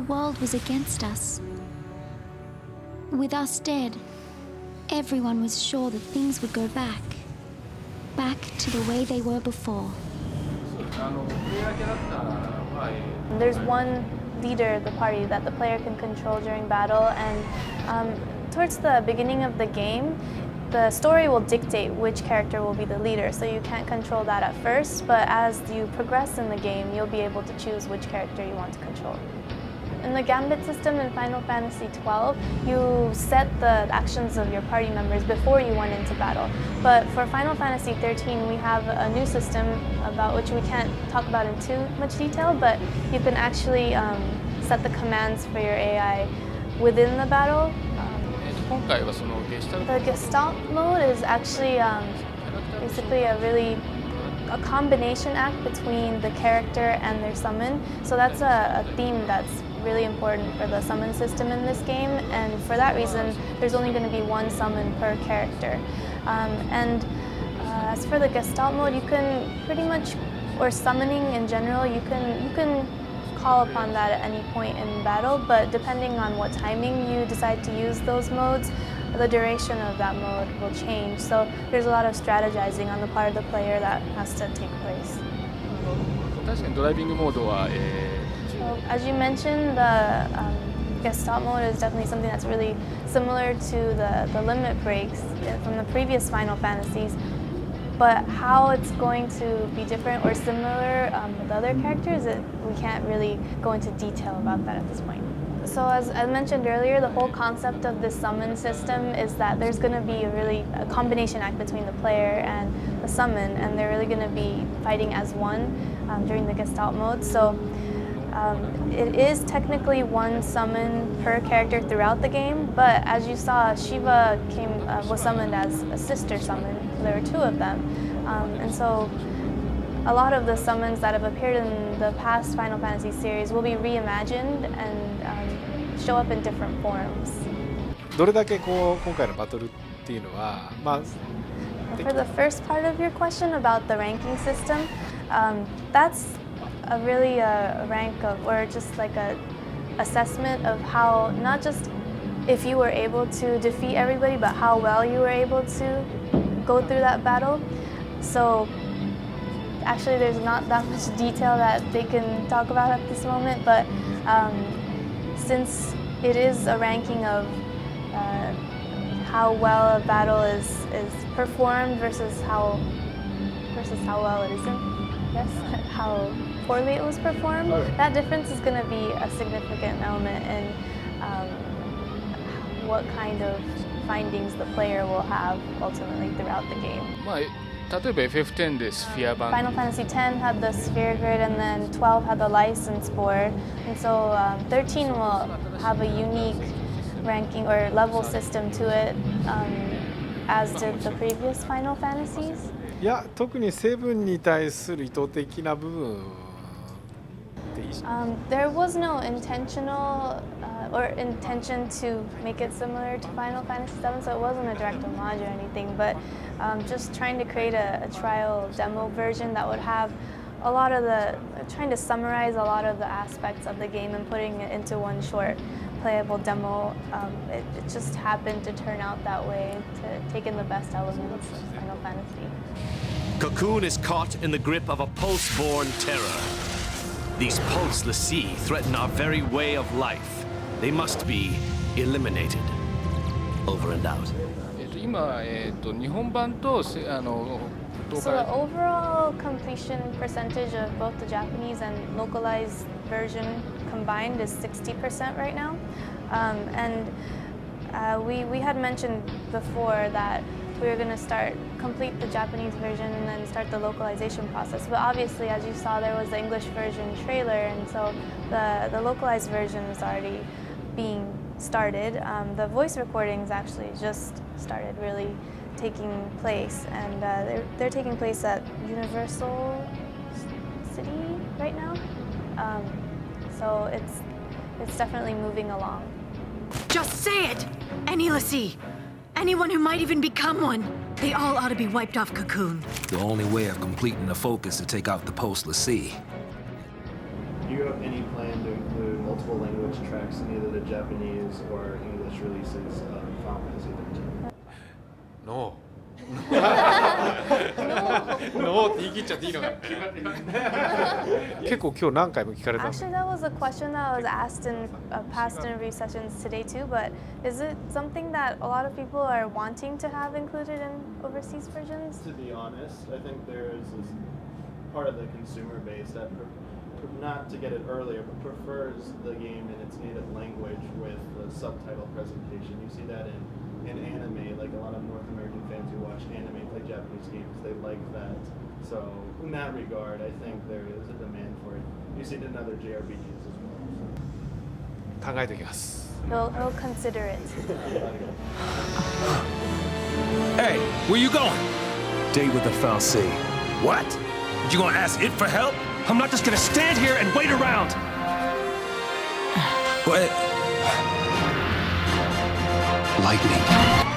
world was against us. With us dead, everyone was sure that things would go back to the way they were before. There's one leader of the party that the player can control during battle, and towards the beginning of the game, the story will dictate which character will be the leader, so you can't control that at first, but as you progress in the game, you'll be able to choose which character you want to control. In the Gambit system in Final Fantasy XII, you set the actions of your party members before you went into battle. But for Final Fantasy XIII, we have a new system about which we can't talk about in too much detail, but you can actually set the commands for your AI within the battle. The Gestalt mode is actually basically a combination act between the character and their summon. So that's a theme that's really important for the summon system in this game, and for that reason there's only going to be one summon per character. As for the Gestalt mode, you can pretty much, or summoning in general, you can call upon that at any point in battle, but depending on what timing you decide to use those modes, the duration of that mode will change. So there's a lot of strategizing on the part of the player that has to take place. So, as you mentioned, the Gestalt mode is definitely something that's really similar to the limit breaks from the previous Final Fantasies. But how it's going to be different or similar with other characters, we can't really go into detail about that at this point. So as I mentioned earlier, the whole concept of this summon system is that there's going to be a combination act between the player and the summon, and they're really going to be fighting as one during the Gestalt mode. So it is technically one summon per character throughout the game, but as you saw, Shiva was summoned as a sister summon. There were two of them, and so a lot of the summons that have appeared in the past Final Fantasy series will be reimagined and show up in different forms. どれだけこう今回のバトルっていうのは、For the first part of your question about the ranking system, that's a really rank of, or just like a assessment of how, not just if you were able to defeat everybody, but how well you were able to go through that battle. So actually there's not that much detail that they can talk about at this moment, but since it is a ranking of how well a battle is performed versus how well it isn't, yes, how poorly it was performed, that difference is going to be a significant element in what kind of findings the player will have ultimately throughout the game. 例えば FF10 でスフィア版 Final Fantasy X had the sphere grid, and then 12 had the license board, and so 13 will have a unique ranking or level system to it, as did the previous Final Fantasies. いや、特に7に対する意図的な部分。There was no intentional or intention to make it similar to Final Fantasy VII, so it wasn't a direct homage or anything, but just trying to create a trial demo version that would have a lot of trying to summarize a lot of the aspects of the game and putting it into one short playable demo. It just happened to turn out that way, to take in the best elements of Final Fantasy. Cocoon is caught in the grip of a pulse-born terror. These pulse l'Cie threaten our very way of life. They must be eliminated. Over and out. 今、日本版とSo the overall completion percentage of both the Japanese and localized version combined is 60% right now. We had mentioned before that we were going to complete the Japanese version and then start the localization process. But obviously, as you saw, there was the English version trailer, and so the localized version is already being started. The voice recordings actually just started really taking place, and they're taking place at Universal City right now. So it's definitely moving along. Just say it! Any l'Cie! Anyone who might even become one! They all ought to be wiped off Cocoon. The only way of completing the focus is to take out the post l'Cie. Do you have any plan to include multiple full language tracks in either the Japanese or English releases of Final Fantasy XIII. ノーノーって言い切っちゃっていいのか結構今日何回も聞かれたんです Actually, that was a question that was asked in past interview sessions today too, but is it something that a lot of people are wanting to have included in overseas versions? To be honest, I think there is this part of the consumer base that, not to get it earlier, but prefers the game in its native language with the subtitle presentation. You see that in anime, like a lot of North American fans who watch anime play Japanese games, they like that. So in that regard, I think there is a demand for it. You see it in other JRPGs as well. 考えておきます He'll consider it. Hey, where you going? Date with the Fal'Cie. What? You gonna ask it for help? I'm not just gonna stand here and wait around! What? Lightning.